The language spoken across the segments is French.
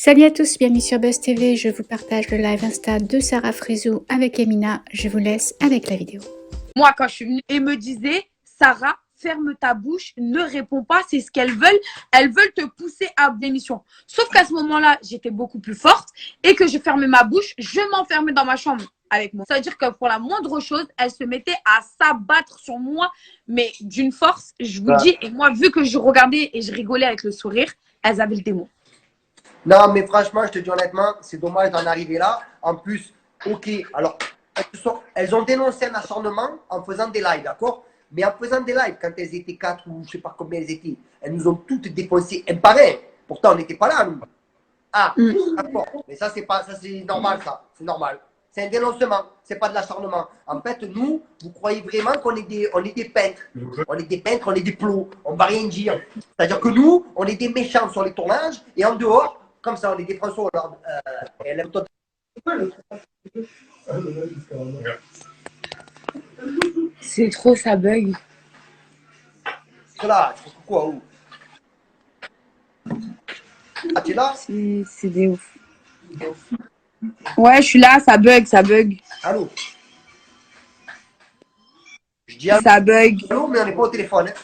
Salut à tous, bienvenue sur Buzz TV. Je vous partage le live Insta de Sarah Frézou avec Yamina. Je vous laisse avec la vidéo. Moi, quand je suis venue, et me disait, Sarah, ferme ta bouche, ne réponds pas, c'est ce qu'elles veulent. Elles veulent te pousser à démission. Sauf qu'à ce moment-là, j'étais beaucoup plus forte et que je fermais ma bouche, je m'enfermais dans ma chambre avec moi. Ça veut dire que pour la moindre chose, elles se mettaient à s'abattre sur moi, mais d'une force, je vous dis. Et moi, vu que je regardais et je rigolais avec le sourire, elles avaient le démon. Non, mais franchement, je te dis honnêtement, c'est dommage d'en arriver là. En plus, ok, alors, elles ont dénoncé un acharnement en faisant des lives, d'accord? Mais en faisant des lives, quand elles étaient 4 ou je sais pas combien elles étaient, elles nous ont toutes défoncé un par un. Pourtant, on n'était pas là, nous. Ah, d'accord. Mais ça, c'est normal, ça. C'est normal. C'est un dénoncement, c'est pas de l'acharnement. En fait, nous, vous croyez vraiment qu'on est des peintres. On est des peintres, on est des plots. On va rien dire. C'est-à-dire que nous, on est des méchants sur les tournages et en dehors, comme ça, on est des Français Hollande. C'est trop, ça bug. C'est là, tu fais quoi, où? Ah, tu es là? C'est des ouf. Ouais, je suis là, ça bug, ça bug. Allô? Je dis allô, Ça bug. allô, mais on n'est pas au téléphone. Hein.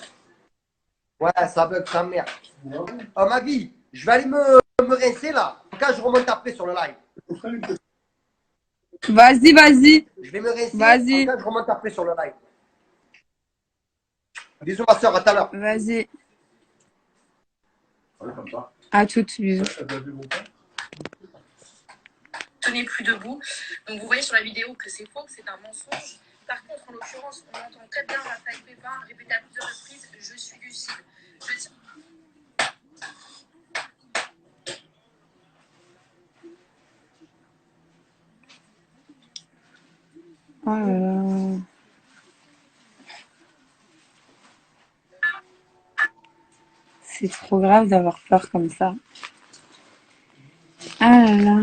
Ouais, ça bug, ça merde. Oh, ma vie, je vais aller me rincer là. En tout cas, je remonte après sur le live. Vas-y, vas-y. Je vais me rincer. Vas-y. En tout cas, je remonte après sur le live. Bisous, ma soeur, à tout à l'heure. Vas-y. À toutes, bisous. Tenez plus debout. Donc vous voyez sur la vidéo que c'est faux, que c'est un mensonge. Par contre, en l'occurrence, on entend très bien Raphaël Pépin répéter à plusieurs reprises « Je suis lucide ». Je tiens... Oh là là. C'est trop grave d'avoir peur comme ça. Ah là là.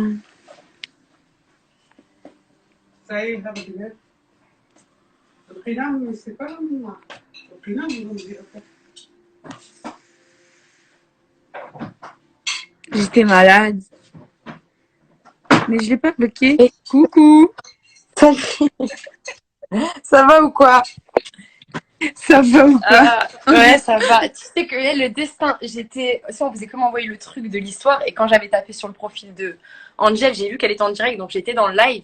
Say, have a good day. Le prénom, c'est pas moi. Le prénom, ils vont me dire. J'étais malade. Mais je l'ai pas bloqué. Coucou. Ça va ou quoi? Ça va ou quoi? Ouais, ça va. Tu sais que là, le destin, on faisait que m'envoyer le truc de l'histoire et quand j'avais tapé sur le profil de Angel, j'ai vu qu'elle était en direct, donc j'étais dans le live.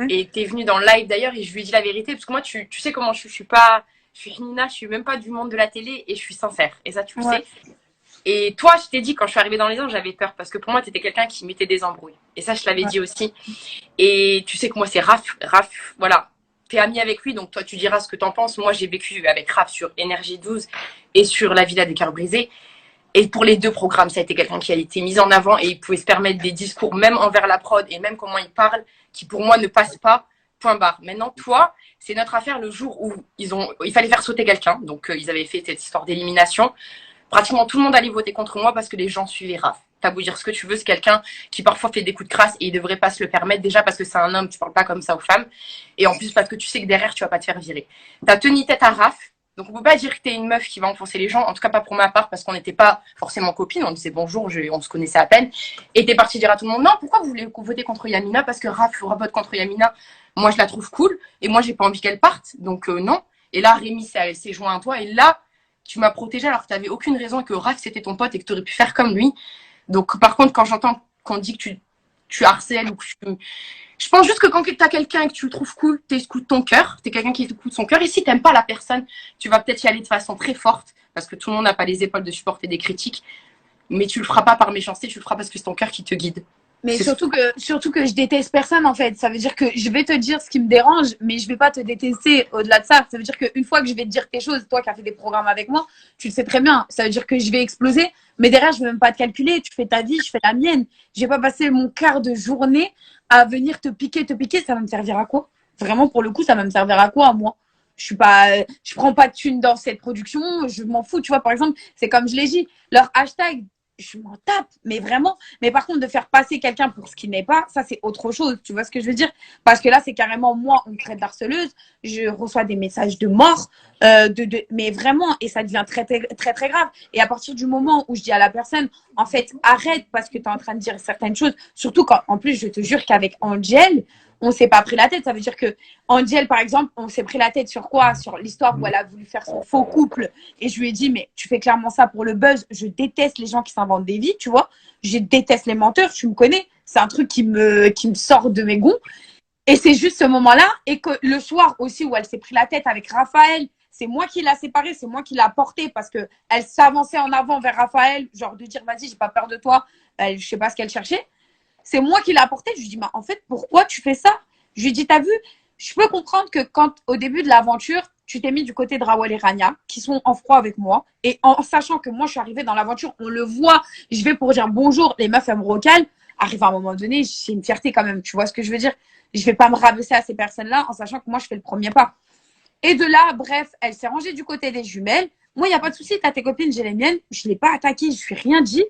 Et t'es venue dans le live d'ailleurs et je lui ai dit la vérité parce que moi, tu sais comment je suis pas, je suis Nina, je suis même pas du monde de la télé et je suis sincère. Et ça, tu le sais. Et toi, je t'ai dit, quand je suis arrivée dans les ans, j'avais peur parce que pour moi, tu étais quelqu'un qui mettait des embrouilles. Et ça, je l'avais dit aussi. Et tu sais que moi, c'est Raph. Raph, voilà. T'es amie avec lui, donc toi, tu diras ce que t'en penses. Moi, j'ai vécu avec Raph sur Énergie 12 et sur La Villa des Cœurs Brisés. Et pour les deux programmes, ça a été quelqu'un qui a été mis en avant et il pouvait se permettre des discours, même envers la prod et même comment il parle, qui pour moi ne passe pas. Point barre. Maintenant, toi, c'est notre affaire le jour où il fallait faire sauter quelqu'un. Donc, ils avaient fait cette histoire d'élimination. Pratiquement tout le monde allait voter contre moi parce que les gens suivaient Raph. T'as beau dire ce que tu veux, c'est quelqu'un qui parfois fait des coups de crasse et il devrait pas se le permettre. Déjà parce que c'est un homme, tu parles pas comme ça aux femmes. Et en plus parce que tu sais que derrière, tu vas pas te faire virer. T'as tenu tête à Raph. Donc on peut pas dire que t'es une meuf qui va enfoncer les gens. En tout cas pas pour ma part parce qu'on n'était pas forcément copines. On disait bonjour, on se connaissait à peine. Et t'es parti dire à tout le monde, non, pourquoi vous voulez voter contre Yamina? Parce que Raph vote contre Yamina. Moi je la trouve cool. Et moi j'ai pas envie qu'elle parte. Donc non. Et là Rémi s'est joint à toi. Et là, tu m'as protégée alors que tu n'avais aucune raison que Raph c'était ton pote et que tu aurais pu faire comme lui. Donc par contre, quand j'entends qu'on dit que tu harcèles ou que je pense juste que quand tu as quelqu'un et que tu le trouves cool, tu écoutes ton cœur, tu es quelqu'un qui écoute son cœur. Et si tu n'aimes pas la personne, tu vas peut-être y aller de façon très forte parce que tout le monde n'a pas les épaules de supporter des critiques. Mais tu le feras pas par méchanceté, tu le feras parce que c'est ton cœur qui te guide. Mais surtout que je déteste personne en fait. Ça veut dire que je vais te dire ce qui me dérange, mais je vais pas te détester au-delà de ça. Ça veut dire qu'une fois que je vais te dire quelque chose, toi qui as fait des programmes avec moi, tu le sais très bien. Ça veut dire que je vais exploser, mais derrière je vais même pas te calculer. Tu fais ta vie, je fais la mienne. Je vais pas passer mon quart de journée à venir te piquer. Ça va me servir à quoi? Vraiment pour le coup, ça va me servir à quoi à moi? Je prends pas de thunes dans cette production. Je m'en fous. Tu vois, par exemple, c'est comme je l'ai dit, leur hashtag. je m'en tape, mais vraiment. Mais par contre, de faire passer quelqu'un pour ce qui n'est pas, ça, c'est autre chose. Tu vois ce que je veux dire? Parce que là, c'est carrément moi, on me traite d'harceleuse. Je reçois des messages de mort, mais vraiment, et ça devient très, très, très, très grave. Et à partir du moment où je dis à la personne, en fait, arrête parce que tu es en train de dire certaines choses, surtout quand, en plus, je te jure qu'avec Angel, on s'est pas pris la tête. Ça veut dire que Angel, par exemple, on s'est pris la tête sur quoi? Sur l'histoire où elle a voulu faire son faux couple. Et je lui ai dit, mais tu fais clairement ça pour le buzz. Je déteste les gens qui s'inventent des vies, tu vois. Je déteste les menteurs, tu me connais. C'est un truc qui me sort de mes gonds. Et c'est juste ce moment-là. Et que le soir aussi où elle s'est pris la tête avec Raphaël, c'est moi qui l'a séparée, c'est moi qui l'ai portée parce qu'elle s'avançait en avant vers Raphaël, genre de dire, vas-y, j'ai pas peur de toi. Je sais pas ce qu'elle cherchait. C'est moi qui l'ai apporté. Je lui dis, en fait, pourquoi tu fais ça? Je lui dis, t'as vu, je peux comprendre que quand, au début de l'aventure, tu t'es mis du côté de Rawal et Rania, qui sont en froid avec moi. Et en sachant que moi, je suis arrivée dans l'aventure, on le voit, je vais pour dire bonjour, les meufs, elles me recalent. Arrive à un moment donné, j'ai une fierté quand même. Tu vois ce que je veux dire? Je vais pas me rabaisser à ces personnes-là en sachant que moi, je fais le premier pas. Et de là, bref, elle s'est rangée du côté des jumelles. Moi, il n'y a pas de souci, t'as tes copines, j'ai les miennes. Je ne l'ai pas attaquée, je ne lui ai rien dit.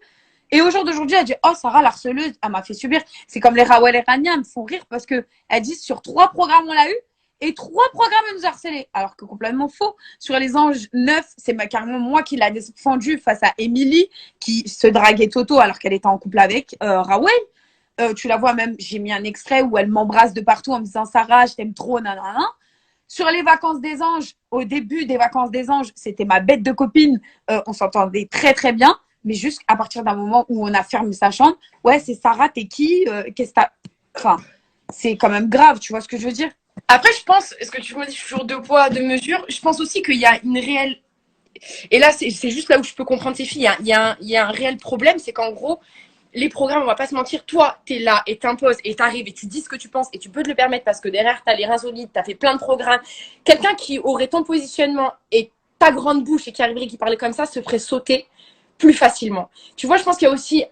Et au jour d'aujourd'hui, elle dit, oh, Sarah, l'harceleuse, elle m'a fait subir. C'est comme les Rawal et Rania, elles me font rire parce qu'elles disent, sur 3 programmes, on l'a eu. Et 3 programmes, elle nous a harcelés. Alors que complètement faux. Sur les Anges 9, c'est carrément moi qui l'a défendu face à Émilie, qui se draguait Toto alors qu'elle était en couple avec Rawal. Tu la vois même, j'ai mis un extrait où elle m'embrasse de partout en me disant, Sarah, je t'aime trop, nanana. Sur les vacances des anges, au début des vacances des anges, c'était ma bête de copine. On s'entendait très, très bien. Mais juste à partir d'un moment où on a fermé sa chambre, ouais, c'est Sarah, t'es qui? Qu'est-ce que t'as. Enfin, c'est quand même grave, tu vois ce que je veux dire? Après, je pense, est-ce que tu me dis toujours 2 poids, 2 mesures? Je pense aussi qu'il y a une réelle. Et là, c'est juste là où je peux comprendre ces filles. Il y a un réel problème, c'est qu'en gros, les programmes, on va pas se mentir, toi, tu es là et t'imposes et t'arrives et tu dis ce que tu penses et tu peux te le permettre parce que derrière, tu as les reins solides, tu as fait plein de programmes. Quelqu'un qui aurait ton positionnement et ta grande bouche et qui arriverait, qui parlait comme ça, se ferait sauter plus facilement. Tu vois, je pense qu'il y a aussi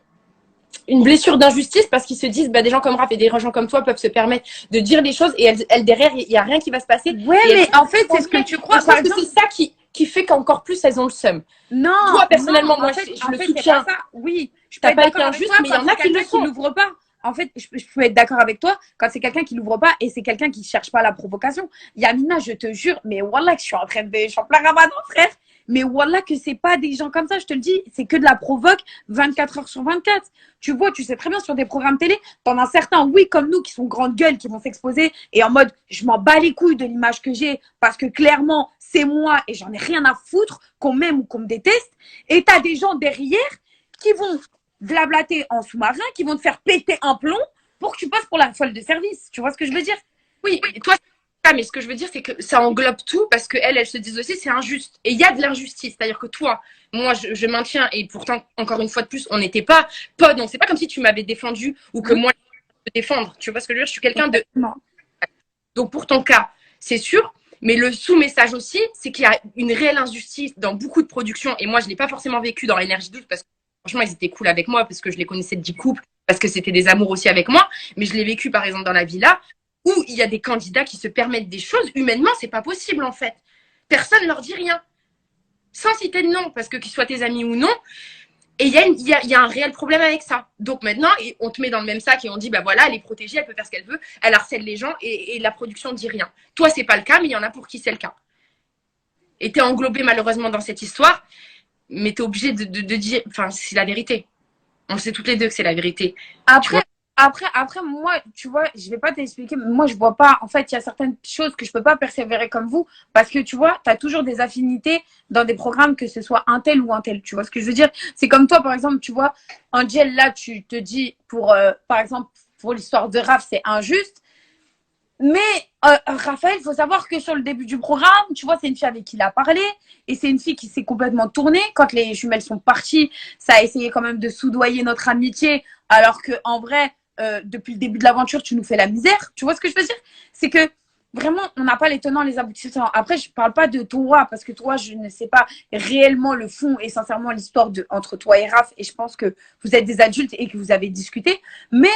une blessure d'injustice parce qu'ils se disent, bah, des gens comme Raph et des gens comme toi peuvent se permettre de dire les choses et elles derrière, il n'y a rien qui va se passer. Ouais, mais en fait, c'est ce que tu crois. Je pense que c'est ça qui fait qu'encore plus elles ont le seum. Non. Toi, personnellement, non, moi, fait, je le c'est soutiens. pas ça. Oui, je peux T'as être pas été d'accord avec injuste, toi, mais il y en a qui le qui sont. l'ouvrent pas. En fait, je peux être d'accord avec toi quand c'est quelqu'un qui l'ouvre pas et c'est quelqu'un qui cherche pas la provocation. Yamina, je te jure, mais wallah que je suis en train de je plein ramadan, frère. Mais wallah que c'est pas des gens comme ça, je te le dis, c'est que de la provoque 24 heures sur 24. Tu vois, tu sais très bien sur des programmes télé, t'en as certains, oui, comme nous, qui sont grandes gueules, qui vont s'exposer et en mode, je m'en bats les couilles de l'image que j'ai parce que clairement, c'est moi et j'en ai rien à foutre qu'on m'aime ou qu'on me déteste. Et t'as des gens derrière qui vont blablater en sous-marin, qui vont te faire péter un plomb pour que tu passes pour la folle de service. Tu vois ce que je veux dire? Oui, toi, c'est ça, mais ce que je veux dire, c'est que ça englobe tout parce qu'elles se disent aussi c'est injuste. Et il y a de l'injustice. C'est-à-dire que toi, moi, je maintiens, et pourtant, encore une fois de plus, on n'était pas potes. Donc, c'est pas comme si tu m'avais défendu ou que moi, je te défendre. Tu vois ce que je veux dire? Je suis quelqu'un de. Donc, pour ton cas, c'est sûr. Mais le sous-message aussi, c'est qu'il y a une réelle injustice dans beaucoup de productions. Et moi, je ne l'ai pas forcément vécu dans l'énergie 12 parce que franchement, ils étaient cool avec moi parce que je les connaissais de 10 couples, parce que c'était des amours aussi avec moi. Mais je l'ai vécu, par exemple, dans la villa où il y a des candidats qui se permettent des choses. Humainement, c'est pas possible, en fait. Personne ne leur dit rien. Sans citer de nom, parce que qu'ils soient tes amis ou non. Et il y a un réel problème avec ça. Donc maintenant, on te met dans le même sac et on dit, bah voilà, elle est protégée, elle peut faire ce qu'elle veut, elle harcèle les gens et la production ne dit rien. Toi, c'est pas le cas, mais il y en a pour qui c'est le cas. Et t'es englobé malheureusement dans cette histoire, mais t'es obligé de dire, enfin, c'est la vérité. On le sait toutes les deux que c'est la vérité. Après, moi, tu vois, je vais pas t'expliquer, mais moi, je vois pas. En fait, il y a certaines choses que je peux pas persévérer comme vous, parce que tu vois, tu as toujours des affinités dans des programmes, que ce soit un tel ou un tel. Tu vois ce que je veux dire? C'est comme toi, par exemple, tu vois, Angel, là, tu te dis, par exemple, pour l'histoire de Raph, c'est injuste. Mais Raphaël, il faut savoir que sur le début du programme, tu vois, c'est une fille avec qui il a parlé et c'est une fille qui s'est complètement tournée. Quand les jumelles sont parties, ça a essayé quand même de soudoyer notre amitié, alors que en vrai, depuis le début de l'aventure, tu nous fais la misère. Tu vois ce que je veux dire? C'est que vraiment, on n'a pas les tenants, les aboutissants. Après, je parle pas de toi, parce que toi, je ne sais pas réellement le fond et sincèrement l'histoire entre toi et Raph. Et je pense que vous êtes des adultes et que vous avez discuté. Mais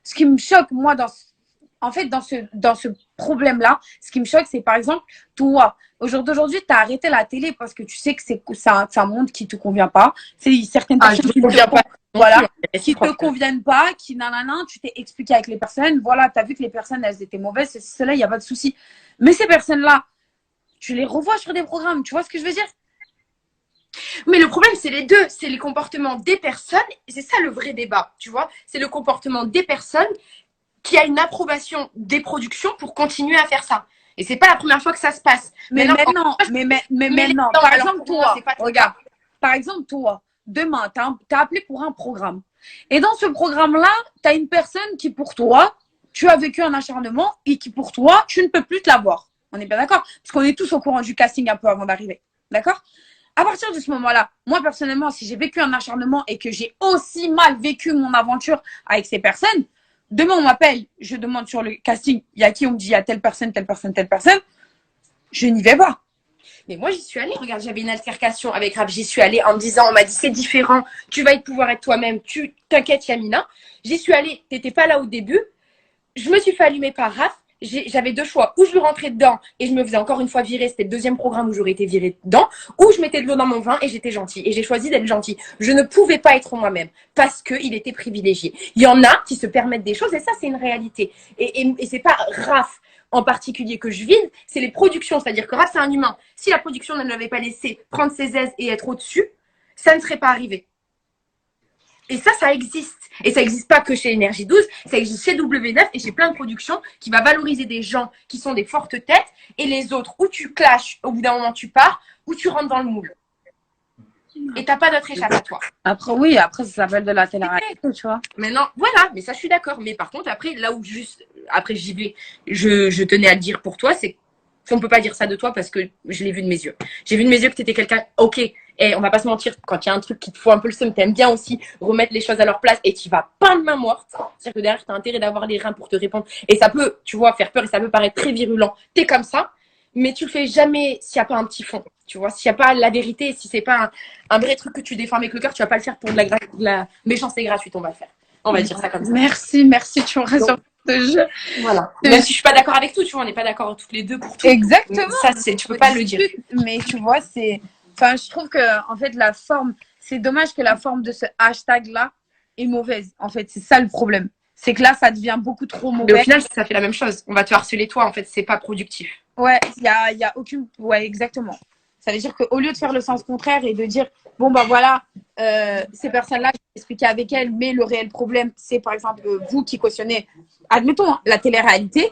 ce qui me choque, moi, dans ce problème-là, ce qui me choque, c'est par exemple, toi, aujourd'hui, tu as arrêté la télé parce que tu sais que c'est un monde qui te convient pas. C'est certaines personnes qui ne conviennent pas. Voilà, qui te conviennent pas, qui nanana, tu t'es expliqué avec les personnes. Voilà, tu as vu que les personnes, elles étaient mauvaises, c'est cela, il n'y a pas de souci. Mais ces personnes-là, tu les revois sur des programmes, tu vois ce que je veux dire? Mais le problème, c'est les deux. C'est les comportements des personnes. Et c'est ça le vrai débat, tu vois. C'est le comportement des personnes qui a une approbation des productions pour continuer à faire ça. Et c'est pas la première fois que ça se passe. Mais maintenant, par exemple, toi, regarde, par exemple, toi, demain, t'as appelé pour un programme. Et dans ce programme-là, t'as une personne qui, pour toi, tu as vécu un acharnement et qui, pour toi, tu ne peux plus te la voir. On est bien d'accord? Parce qu'on est tous au courant du casting un peu avant d'arriver. D'accord? À partir de ce moment-là, moi, personnellement, si j'ai vécu un acharnement et que j'ai aussi mal vécu mon aventure avec ces personnes, demain, on m'appelle, je demande sur le casting, il y a qui? On me dit, il y a telle personne, telle personne, telle personne. Je n'y vais pas. Mais moi, j'y suis allée. Regarde, j'avais une altercation avec Raph. J'y suis allée en me disant, on m'a dit, c'est différent. Tu vas pouvoir être toi-même. Tu t'inquiètes, Yamina. J'y suis allée. T'étais pas là au début. Je me suis fait allumer par Raph. J'avais deux choix. Ou je lui rentrais dedans et je me faisais encore une fois virer. C'était le deuxième programme où j'aurais été virée dedans. Ou je mettais de l'eau dans mon vin et j'étais gentille. Et j'ai choisi d'être gentille. Je ne pouvais pas être moi-même parce qu'il était privilégié. Il y en a qui se permettent des choses et ça, c'est une réalité. Et c'est pas Raph en particulier que je vide, c'est les productions. C'est-à-dire que Raph, c'est un humain. Si la production ne l'avait pas laissé prendre ses aises et être au-dessus, ça ne serait pas arrivé. Et ça existe. Et ça n'existe pas que chez Énergie 12, ça existe chez W9 et chez plein de productions qui va valoriser des gens qui sont des fortes têtes et les autres, où tu clashes, au bout d'un moment tu pars, ou tu rentres dans le moule. Et t'as pas d'autre échappatoire. Après, oui, après, ça s'appelle de la télé-réalité, tu vois. Maintenant, voilà, mais ça, je suis d'accord. Mais par contre, après, là où juste, après, j'y vais, je tenais à le dire pour toi, c'est qu'on peut pas dire ça de toi parce que je l'ai vu de mes yeux. J'ai vu de mes yeux que tu étais quelqu'un, ok, et on va pas se mentir, quand il y a un truc qui te fout un peu le seum, t'aimes bien aussi remettre les choses à leur place et tu vas pas de main morte. C'est-à-dire que derrière, tu as intérêt d'avoir les reins pour te répondre. Et ça peut, tu vois, faire peur et ça peut paraître très virulent. T'es comme ça, mais tu le fais jamais s'il n'y a pas un petit fond. Tu vois, s'il n'y a pas la vérité, si c'est pas un vrai truc que tu défends avec le cœur, tu vas pas le faire pour de la méchanceté gratuite, on va le faire. On va dire ça comme ça. Merci, tu me rassures. Voilà. Même si je suis pas d'accord avec tout, tu vois, on n'est pas d'accord toutes les deux pour tout. Exactement. Ça, tu peux pas le dire. Mais tu vois, enfin, je trouve que, en fait, la forme, c'est dommage que la forme de ce hashtag-là est mauvaise. En fait, c'est ça le problème. C'est que là, ça devient beaucoup trop mauvais. Mais au final, ça fait la même chose. On va te harceler toi, en fait, c'est pas productif. Ouais, il y a aucune. Ouais, exactement. Ça veut dire qu'au lieu de faire le sens contraire et de dire, bon, bah voilà, ces personnes-là, je vais expliquer avec elles, mais le réel problème, c'est par exemple vous qui cautionnez, admettons, hein, la télé-réalité,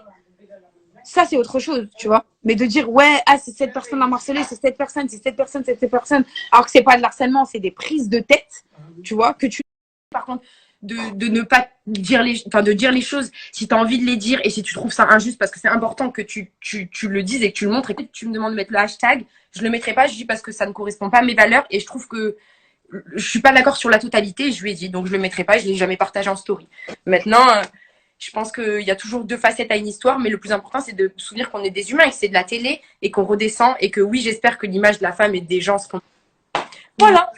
ça c'est autre chose, tu vois. Mais de dire, ouais, ah, c'est cette personne à harceler, c'est cette personne, c'est cette personne, c'est cette personne, alors que c'est pas de l'harcèlement, c'est des prises de tête, tu vois, que tu. Par contre, de ne pas dire de dire les choses si tu as envie de les dire et si tu trouves ça injuste, parce que c'est important que tu le dises et que tu le montres. Et tu me demandes de mettre le hashtag, je le mettrai pas, je dis parce que ça ne correspond pas à mes valeurs et je trouve que je suis pas d'accord sur la totalité, je lui ai dit, donc je le mettrai pas, je l'ai jamais partagé en story. Maintenant, je pense qu'il y a toujours deux facettes à une histoire, mais le plus important, c'est de se souvenir qu'on est des humains et que c'est de la télé et qu'on redescend et que oui, j'espère que l'image de la femme et des gens seront. Voilà.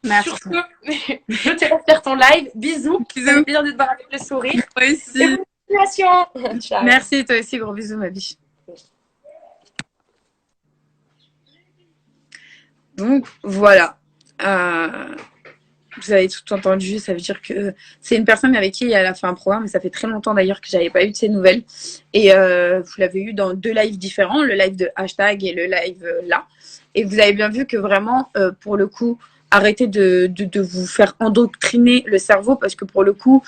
Merci. Sur ce, je te laisse faire ton live. Bisous. Ça fait plaisir de te voir avec le sourire. Toi aussi. Et bonne Ciao. Merci, toi aussi. Gros bisous, ma biche. Donc, voilà. Vous avez tout entendu. Ça veut dire que c'est une personne avec qui elle a fait un programme. Ça fait très longtemps d'ailleurs que j'avais pas eu de ses nouvelles. Et vous l'avez eu dans 2 lives différents. Le live de hashtag et le live là. Et vous avez bien vu que vraiment, pour le coup, arrêtez de vous faire endoctriner le cerveau parce que pour le coup,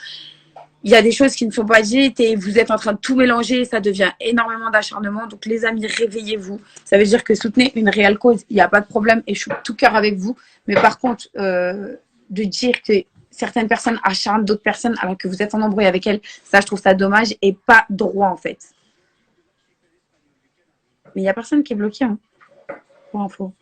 il y a des choses qui ne sont pas dites et vous êtes en train de tout mélanger et ça devient énormément d'acharnement. Donc les amis, réveillez-vous. Ça veut dire que soutenez une réelle cause, il n'y a pas de problème et je suis de tout cœur avec vous. Mais par contre, de dire que certaines personnes acharnent d'autres personnes alors que vous êtes en embrouille avec elles, ça je trouve ça dommage et pas droit en fait. Mais il n'y a personne qui est bloqué, hein, pour info.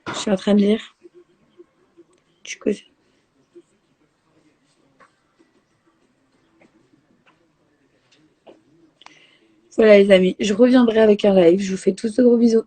Je suis en train de lire. Tu connais. Voilà les amis, je reviendrai avec un live. Je vous fais tous de gros bisous.